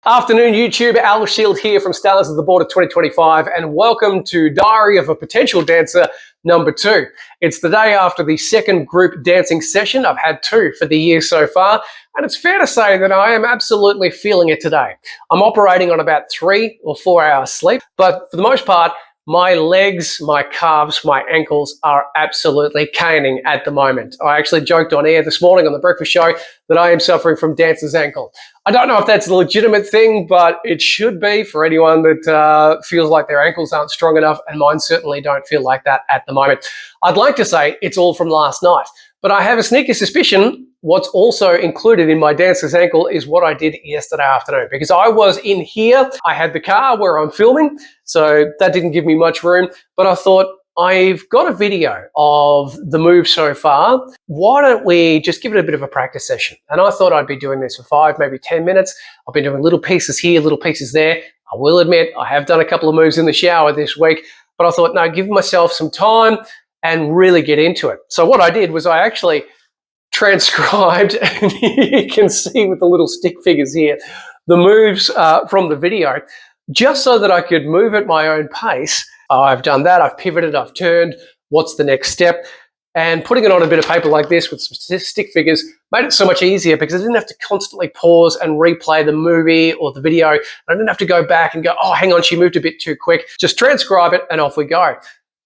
Afternoon YouTube, Al Shield here from Stars of the Border 2025 and welcome to Diary of a Potential Dancer number 2. It's the day after the second group dancing session. I've had 2 for the year so far and it's fair to say that I am absolutely feeling it today. I'm operating on about 3 or 4 hours sleep, but for the most part my legs, my calves, my ankles are absolutely caning at the moment. I actually joked on air this morning on the breakfast show that I am suffering from dancer's ankle. I don't know if that's a legitimate thing, but it should be for anyone that feels like their ankles aren't strong enough, and mine certainly don't feel like that at the moment. I'd like to say it's all from last night, but I have a sneaky suspicion what's also included in my dancer's ankle is what I did yesterday afternoon, because I was in here. I had the car where I'm filming, so that didn't give me much room, but I thought, I've got a video of the move so far. Why don't we just give it a bit of a practice session? And I thought I'd be doing this for 5, maybe 10 minutes. I've been doing little pieces here, little pieces there. I will admit, I have done a couple of moves in the shower this week, but I thought, no, give myself some time and really get into it. So what I did was I actually transcribed, and you can see with the little stick figures here, the moves from the video, just so that I could move at my own pace. I've done that, I've pivoted, I've turned, what's the next step? And putting it on a bit of paper like this with some stick figures made it so much easier because I didn't have to constantly pause and replay the movie or the video. I didn't have to go back and go, oh, hang on, she moved a bit too quick. Just transcribe it and off we go.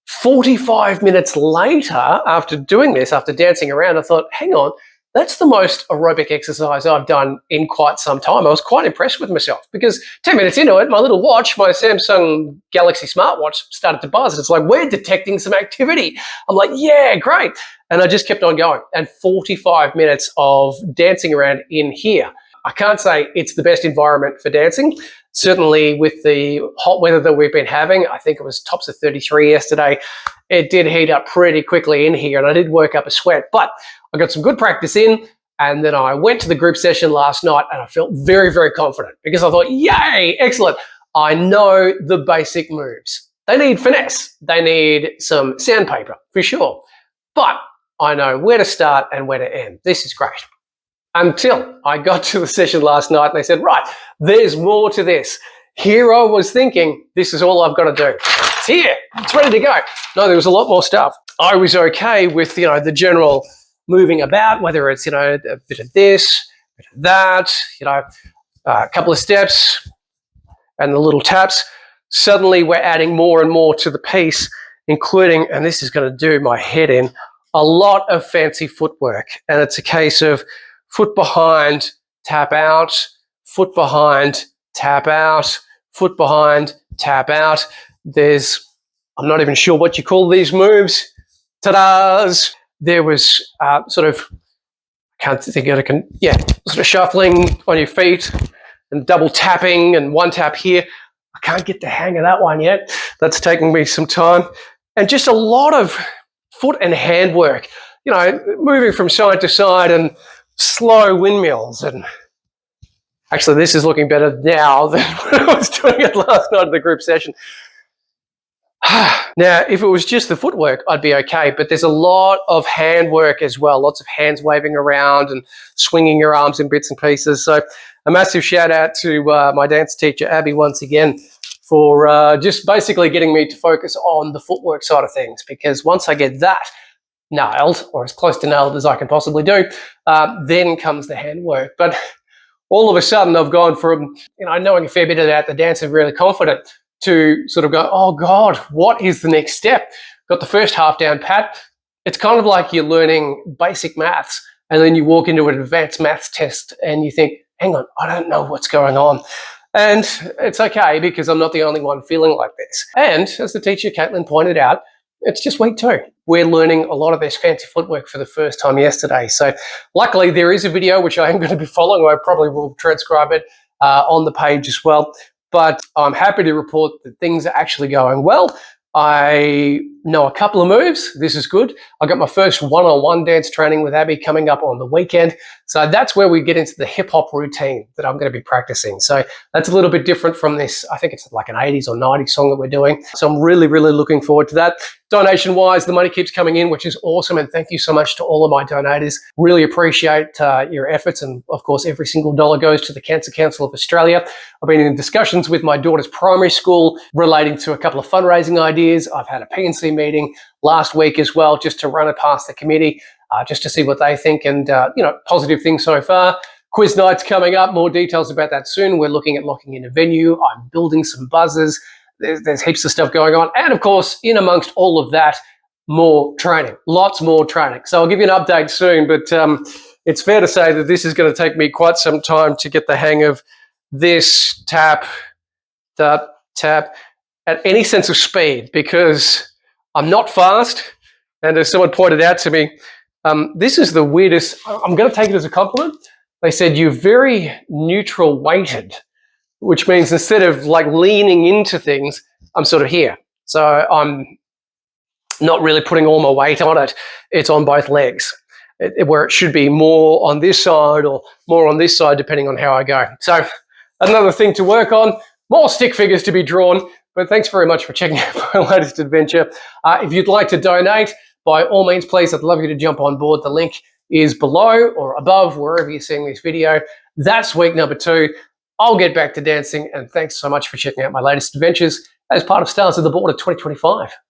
45 minutes later, after doing this, after dancing around, I thought, hang on, that's the most aerobic exercise I've done in quite some time. I was quite impressed with myself because 10 minutes into it, my little watch, my Samsung Galaxy smartwatch started to buzz. It's like, we're detecting some activity. I'm like, yeah, great. And I just kept on going. And 45 minutes of dancing around in here. I can't say it's the best environment for dancing. Certainly with the hot weather that we've been having, I think it was tops of 33 yesterday, it did heat up pretty quickly in here and I did work up a sweat, but I got some good practice in, and then I went to the group session last night and I felt very, very confident because I thought, yay, excellent. I know the basic moves. They need finesse. They need some sandpaper for sure, but I know where to start and where to end. This is great. Until I got to the session last night and they said, right, there's more to this. Here I was thinking, this is all I've got to do. It's here, it's ready to go. No, there was a lot more stuff. I was okay with, the general moving about, whether it's, a bit of this, a bit of that, a couple of steps and the little taps. Suddenly we're adding more and more to the piece, including, and this is going to do my head in, a lot of fancy footwork. And it's a case of foot behind, tap out, foot behind, tap out, foot behind, tap out. I'm not even sure what you call these moves. Ta-da's! There was sort of shuffling on your feet and double tapping and one tap here. I can't get the hang of that one yet. That's taking me some time. And just a lot of foot and hand work, moving from side to side and slow windmills. And actually this is looking better now than when I was doing it last night at the group session. Now, if it was just the footwork, I'd be okay, but there's a lot of hand work as well, lots of hands waving around and swinging your arms in bits and pieces. So a massive shout out to my dance teacher, Abby, once again, for just basically getting me to focus on the footwork side of things, because once I get that nailed, or as close to nailed as I can possibly do, then comes the hand work. But all of a sudden I've gone from, knowing a fair bit about the dance and really confident, to sort of go, oh God, what is the next step? Got the first half down pat. It's kind of like you're learning basic maths and then you walk into an advanced maths test and you think, hang on, I don't know what's going on. And it's okay because I'm not the only one feeling like this. And as the teacher, Caitlin, pointed out, it's just week 2. We're learning a lot of this fancy footwork for the first time yesterday. So luckily there is a video which I am going to be following. I probably will transcribe it on the page as well. But I'm happy to report that things are actually going well. I know a couple of moves. This is good. I got my first one-on-one dance training with Abby coming up on the weekend. So that's where we get into the hip hop routine that I'm going to be practicing. So that's a little bit different from this. I think it's like an 80s or 90s song that we're doing. So I'm really, really looking forward to that. Donation-wise, the money keeps coming in, which is awesome. And thank you so much to all of my donators. Really appreciate your efforts. And of course, every single dollar goes to the Cancer Council of Australia. I've been in discussions with my daughter's primary school relating to a couple of fundraising ideas. I've had a P&C meeting last week as well, just to run it past the committee, just to see what they think. And, positive things so far. Quiz night's coming up. More details about that soon. We're looking at locking in a venue. I'm building some buzzers. There's heaps of stuff going on. And of course, in amongst all of that, more training, lots more training. So I'll give you an update soon, but it's fair to say that this is going to take me quite some time to get the hang of this tap, at any sense of speed, because I'm not fast. And as someone pointed out to me, this is the weirdest. I'm going to take it as a compliment. They said, you're very neutral weighted, which means instead of like leaning into things, I'm sort of here. So I'm not really putting all my weight on it. It's on both legs, where it should be more on this side or more on this side, depending on how I go. So another thing to work on, more stick figures to be drawn. But thanks very much for checking out my latest adventure. If you'd like to donate, by all means, please, I'd love you to jump on board. The link is below or above, wherever you're seeing this video. That's week number 2. I'll get back to dancing, and thanks so much for checking out my latest adventures as part of Stars of the Border 2025.